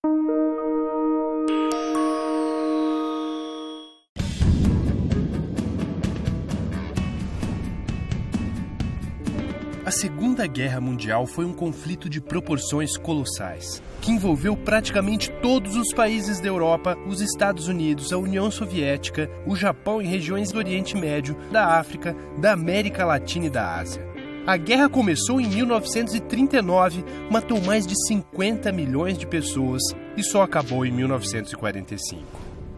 A Segunda Guerra Mundial foi um conflito de proporções colossais, que envolveu praticamente todos os países da Europa, os Estados Unidos, a União Soviética, o Japão e regiões do Oriente Médio, da África, da América Latina e da Ásia. A guerra começou em 1939, matou mais de 50 milhões de pessoas e só acabou em 1945.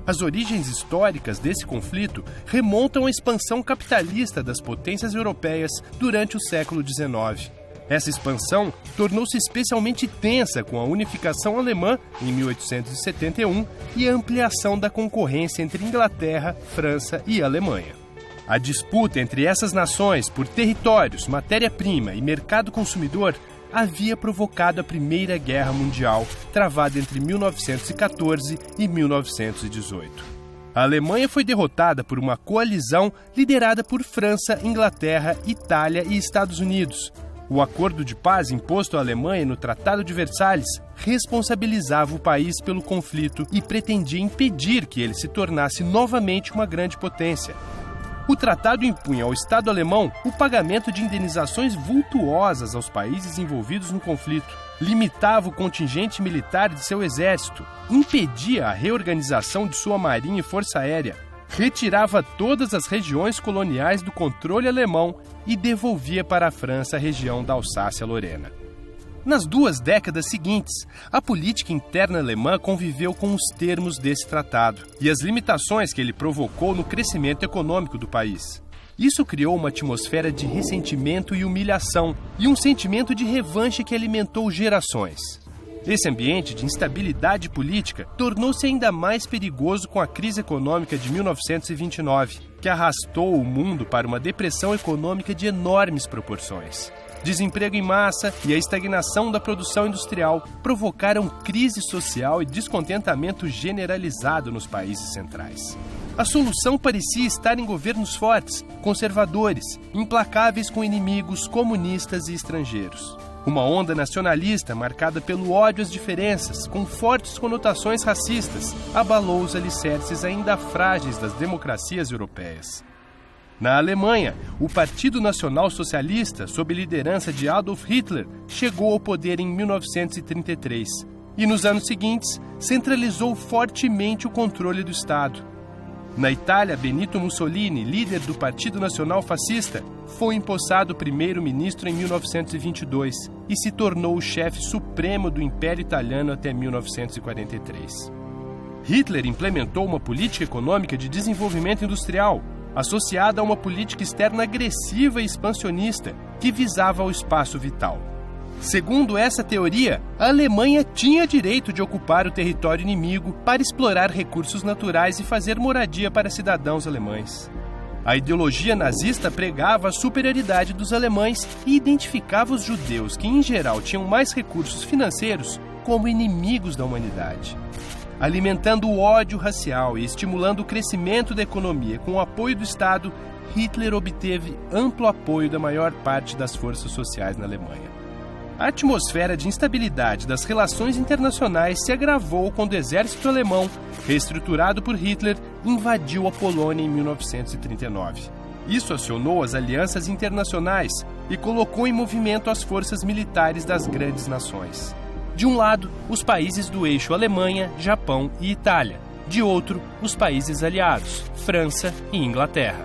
As origens históricas desse conflito remontam à expansão capitalista das potências europeias durante o século XIX. Essa expansão tornou-se especialmente tensa com a unificação alemã em 1871 e a ampliação da concorrência entre Inglaterra, França e Alemanha. A disputa entre essas nações por territórios, matéria-prima e mercado consumidor havia provocado a Primeira Guerra Mundial, travada entre 1914 e 1918. A Alemanha foi derrotada por uma coalizão liderada por França, Inglaterra, Itália e Estados Unidos. O acordo de paz imposto à Alemanha no Tratado de Versalhes responsabilizava o país pelo conflito e pretendia impedir que ele se tornasse novamente uma grande potência. O tratado impunha ao Estado alemão o pagamento de indenizações vultuosas aos países envolvidos no conflito, limitava o contingente militar de seu exército, impedia a reorganização de sua marinha e força aérea, retirava todas as regiões coloniais do controle alemão e devolvia para a França a região da Alsácia-Lorena. Nas 2 décadas seguintes, a política interna alemã conviveu com os termos desse tratado e as limitações que ele provocou no crescimento econômico do país. Isso criou uma atmosfera de ressentimento e humilhação e um sentimento de revanche que alimentou gerações. Esse ambiente de instabilidade política tornou-se ainda mais perigoso com a crise econômica de 1929, que arrastou o mundo para uma depressão econômica de enormes proporções. Desemprego em massa e a estagnação da produção industrial provocaram crise social e descontentamento generalizado nos países centrais. A solução parecia estar em governos fortes, conservadores, implacáveis com inimigos comunistas e estrangeiros. Uma onda nacionalista marcada pelo ódio às diferenças, com fortes conotações racistas, abalou os alicerces ainda frágeis das democracias europeias. Na Alemanha, o Partido Nacional Socialista, sob liderança de Adolf Hitler, chegou ao poder em 1933 e, nos anos seguintes, centralizou fortemente o controle do Estado. Na Itália, Benito Mussolini, líder do Partido Nacional Fascista, foi empossado primeiro-ministro em 1922 e se tornou o chefe supremo do Império Italiano até 1943. Hitler implementou uma política econômica de desenvolvimento industrial, associada a uma política externa agressiva e expansionista que visava ao espaço vital. Segundo essa teoria, a Alemanha tinha direito de ocupar o território inimigo para explorar recursos naturais e fazer moradia para cidadãos alemães. A ideologia nazista pregava a superioridade dos alemães e identificava os judeus, que em geral tinham mais recursos financeiros, como inimigos da humanidade. Alimentando o ódio racial e estimulando o crescimento da economia com o apoio do Estado, Hitler obteve amplo apoio da maior parte das forças sociais na Alemanha. A atmosfera de instabilidade das relações internacionais se agravou quando o exército alemão, reestruturado por Hitler, invadiu a Polônia em 1939. Isso acionou as alianças internacionais e colocou em movimento as forças militares das grandes nações. De um lado, os países do eixo Alemanha, Japão e Itália. De outro, os países aliados, França e Inglaterra.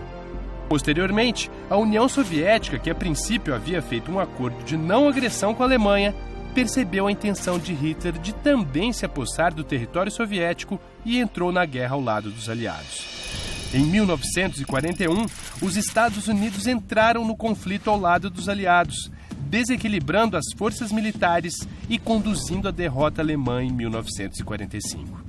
Posteriormente, a União Soviética, que a princípio havia feito um acordo de não agressão com a Alemanha, percebeu a intenção de Hitler de também se apossar do território soviético e entrou na guerra ao lado dos aliados. Em 1941, os Estados Unidos entraram no conflito ao lado dos aliados, desequilibrando as forças militares e conduzindo à derrota alemã em 1945.